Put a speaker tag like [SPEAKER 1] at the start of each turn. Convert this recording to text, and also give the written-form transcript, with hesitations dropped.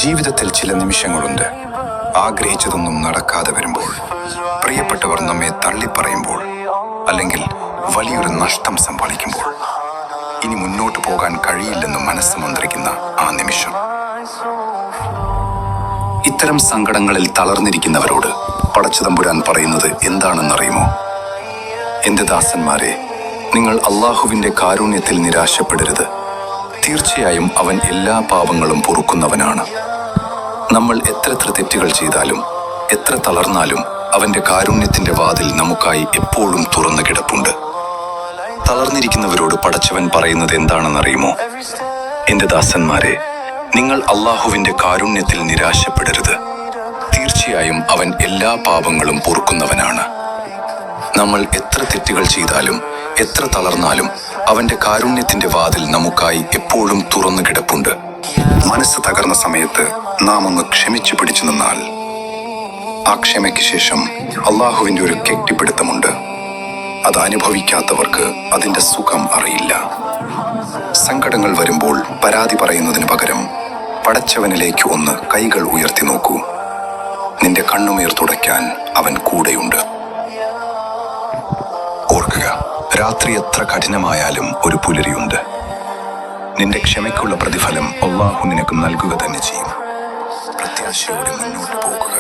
[SPEAKER 1] ജീവിതത്തിൽ ചില നിമിഷങ്ങളുണ്ട്, ആഗ്രഹിച്ചതൊന്നും നടക്കാതെ വരുമ്പോൾ, പ്രിയപ്പെട്ടവർ നമ്മെ തള്ളിപ്പറയുമ്പോൾ, അല്ലെങ്കിൽ വലിയൊരു നഷ്ടം സംഭവിക്കുമ്പോൾ, ഇനി മുന്നോട്ട് പോകാൻ കഴിയില്ലെന്ന് മനസ്സ് മന്ത്രിക്കുന്ന ആ നിമിഷം. ഇത്തരം സങ്കടങ്ങളിൽ തളർന്നിരിക്കുന്നവരോട് പടച്ചതമ്പുരാൻ പറയുന്നത് എന്താണെന്നറിയുമോ? എന്റെ ദാസന്മാരെ, നിങ്ങൾ അള്ളാഹുവിന്റെ കാരുണ്യത്തിൽ നിരാശപ്പെടരുത്. തീർച്ചയായും അവൻ എല്ലാ പാപങ്ങളും പൊറുക്കുന്നവനാണ്. നമ്മൾ എത്ര തെറ്റുകൾ ചെയ്താലും എത്ര തളർന്നാലും അവന്റെ കാരുണ്യത്തിന്റെ വാതിൽ നമുക്കായി എപ്പോഴും തുറന്നു കിടപ്പുണ്ട്. തളർന്നിരിക്കുന്നവരോട് പടച്ചവൻ പറയുന്നത് എന്താണെന്നറിയുമോ? എന്റെ ദാസന്മാരെ, നിങ്ങൾ അള്ളാഹുവിന്റെ കാരുണ്യത്തിൽ നിരാശപ്പെടരുത്. തീർച്ചയായും അവൻ എല്ലാ പാപങ്ങളും പൊറുക്കുന്നവനാണ്. നമ്മൾ എത്ര തെറ്റുകൾ ചെയ്താലും എത്ര തളർന്നാലും അവന്റെ കാരുണ്യത്തിന്റെ വാതിൽ നമുക്കായി എപ്പോഴും തുറന്നു കിടപ്പുണ്ട്. മനസ്സ് തകർന്ന സമയത്ത് നാം ഒന്ന് ക്ഷമിച്ചു പിടിച്ചു നിന്നാൽ, ആ ക്ഷമയ്ക്ക് ശേഷം അള്ളാഹുവിന്റെ ഒരു കെട്ടിപ്പിടുത്തമുണ്ട്. അത് അനുഭവിക്കാത്തവർക്ക് അതിന്റെ സുഖം അറിയില്ല. സങ്കടങ്ങൾ വരുമ്പോൾ പരാതി പറയുന്നതിന് പകരം പടച്ചവനിലേക്ക് ഒന്ന് കൈകൾ ഉയർത്തി നോക്കൂ. നിന്റെ കണ്ണുനീർ തുടയ്ക്കാൻ അവൻ കൂടെയുണ്ട്. ഓർക്കുക, രാത്രി എത്ര കഠിനമായാലും ഒരു പുലരിയുണ്ട്. നിന്റെ ക്ഷമയ്ക്കുള്ള പ്രതിഫലം അല്ലാഹു നിനക്ക് നൽകുക തന്നെ ചെയ്യും. പ്രത്യാശയോടെ മുന്നോട്ട് പോകുക.